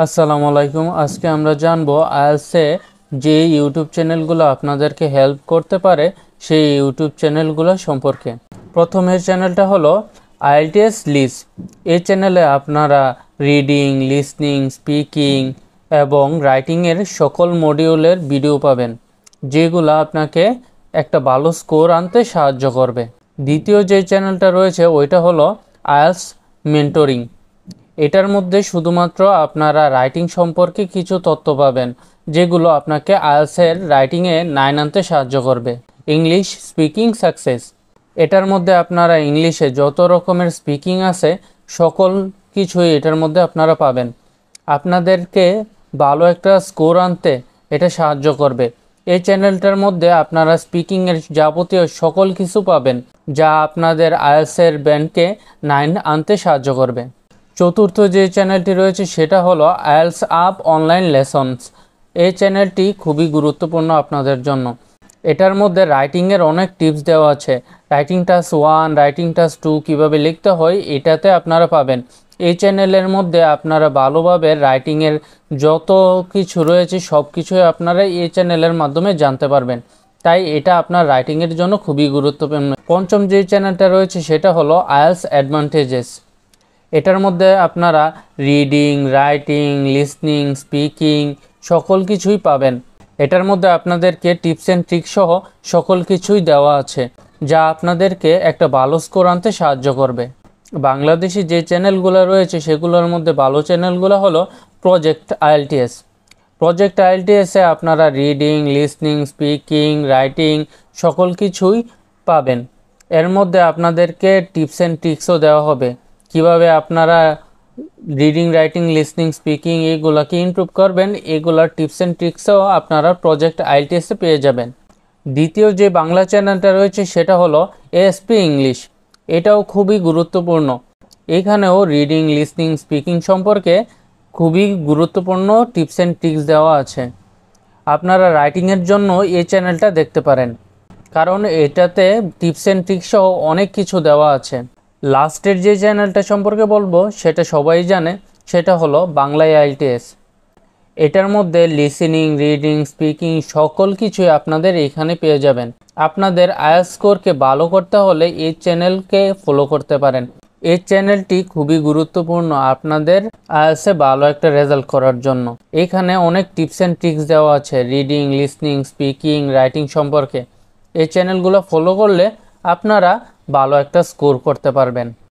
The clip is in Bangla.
আসসালামু আলাইকুম। আজকে আমরা জানবো আইএলটিএসে যে ইউটিউব চ্যানেলগুলো আপনাদেরকে হেল্প করতে পারে সেই ইউটিউব চ্যানেলগুলো সম্পর্কে। প্রথমের চ্যানেলটা হলো আইএলটিএস লিস। এই চ্যানেলে আপনারা রিডিং, লিসনিং, স্পিকিং এবং রাইটিংয়ের সকল মডিউলের ভিডিও পাবেন, যেগুলো আপনাকে একটা ভালো স্কোর আনতে সাহায্য করবে। দ্বিতীয় যে চ্যানেলটা রয়েছে ওইটা হলো আইএলটিএস মেন্টরিং। এটার মধ্যে শুধুমাত্র আপনারা রাইটিং সম্পর্কে কিছু তথ্য পাবেন, যেগুলো আপনাকে আইএলটিএসের রাইটিংয়ে 9 আনতে সাহায্য করবে। ইংলিশ স্পিকিং সাকসেস, এটার মধ্যে আপনারা ইংলিশে যত রকমের স্পিকিং আছে সকল কিছুই এটার মধ্যে আপনারা পাবেন। আপনাদেরকে ভালো একটা স্কোর আনতে এটা সাহায্য করবে। এই চ্যানেলটার মধ্যে আপনারা স্পিকিংয়ের যাবতীয় সকল কিছু পাবেন, যা আপনাদের আইএলটিএসের ব্যান্ডকে 9 আনতে সাহায্য করবে। চতুর্থ যে চ্যানেলটি রয়েছে সেটা হলো আইএলটিএস আপ অনলাইন লেসনস। এই চ্যানেলটি খুবই গুরুত্বপূর্ণ আপনাদের জন্য। এটার মধ্যে রাইটিংয়ের অনেক টিপস দেওয়া আছে। রাইটিং টাস্ক 1, রাইটিং টাস্ক 2 কীভাবে লিখতে হয় এটাতে আপনারা পাবেন। এই চ্যানেলের মধ্যে আপনারা ভালোভাবে রাইটিংয়ের যত কিছু রয়েছে সব কিছুই আপনারা এই চ্যানেলের মাধ্যমে জানতে পারবেন, তাই এটা আপনার রাইটিংয়ের জন্য খুবই গুরুত্বপূর্ণ। পঞ্চম যে চ্যানেলটা রয়েছে সেটা হলো আইএলটিএস অ্যাডভান্টেজেস। এটার মধ্যে আপনারা রিডিং, রাইটিং, লিসনিং, স্পিকিং সকল কিছুই পাবেন। এটার মধ্যে আপনাদেরকে টিপস অ্যান্ড ট্রিক সহ সকল কিছুই দেওয়া আছে, যা আপনাদেরকে একটা ভালো স্কোর আনতে সাহায্য করবে। বাংলাদেশি যে চ্যানেলগুলো রয়েছে সেগুলোর মধ্যে ভালো চ্যানেলগুলো হলো প্রজেক্ট আইএলটিএস। প্রজেক্ট আইএলটিএসে আপনারা রিডিং, লিসনিং, স্পিকিং, রাইটিং সকল কিছুই পাবেন। এর মধ্যে আপনাদেরকে টিপস অ্যান্ড ট্রিক্সও দেওয়া হবে, কিভাবে আপনারা রিডিং, রাইটিং, লিসনিং, স্পিকিং এগুলোকে ইমপ্রুভ করবেন। এগুলোর টিপস অ্যান্ড ট্রিক্সও আপনারা প্রজেক্ট আইএলটিএসে পেয়ে যাবেন। দ্বিতীয় যে বাংলা চ্যানেলটা রয়েছে সেটা হলো এএসপি ইংলিশ। এটাও খুবই গুরুত্বপূর্ণ। এখানেও রিডিং, লিসনিং, স্পিকিং সম্পর্কে খুবই গুরুত্বপূর্ণ টিপস অ্যান্ড ট্রিক্স দেওয়া আছে। আপনারা রাইটিংয়ের জন্য এই চ্যানেলটা দেখতে পারেন, কারণ এটাতে টিপস অ্যান্ড ট্রিক্স সহ অনেক কিছু দেওয়া আছে। লাস্টের যে চ্যানেলটা সম্পর্কে বলবো সেটা সবাই জানে, সেটা হলো বাংলা আইএলটিএস। এটার মধ্যে লিসেনিং, রিডিং, স্পিকিং সকল কিছুই আপনাদের এখানে পেয়ে যাবেন। আপনাদের আইএলটিএস স্কোরকে ভালো করতে হলে এই চ্যানেলকে ফলো করতে পারেন। এই চ্যানেলটি খুবই গুরুত্বপূর্ণ আপনাদের আইএলটিএসে ভালো একটা রেজাল্ট করার জন্য। এখানে অনেক টিপস অ্যান্ড ট্রিক্স দেওয়া আছে রিডিং, লিসনিং, স্পিকিং, রাইটিং সম্পর্কে। এই চ্যানেলগুলো ফলো করলে আপনারা ভালো একটা স্কোর করতে পারবেন।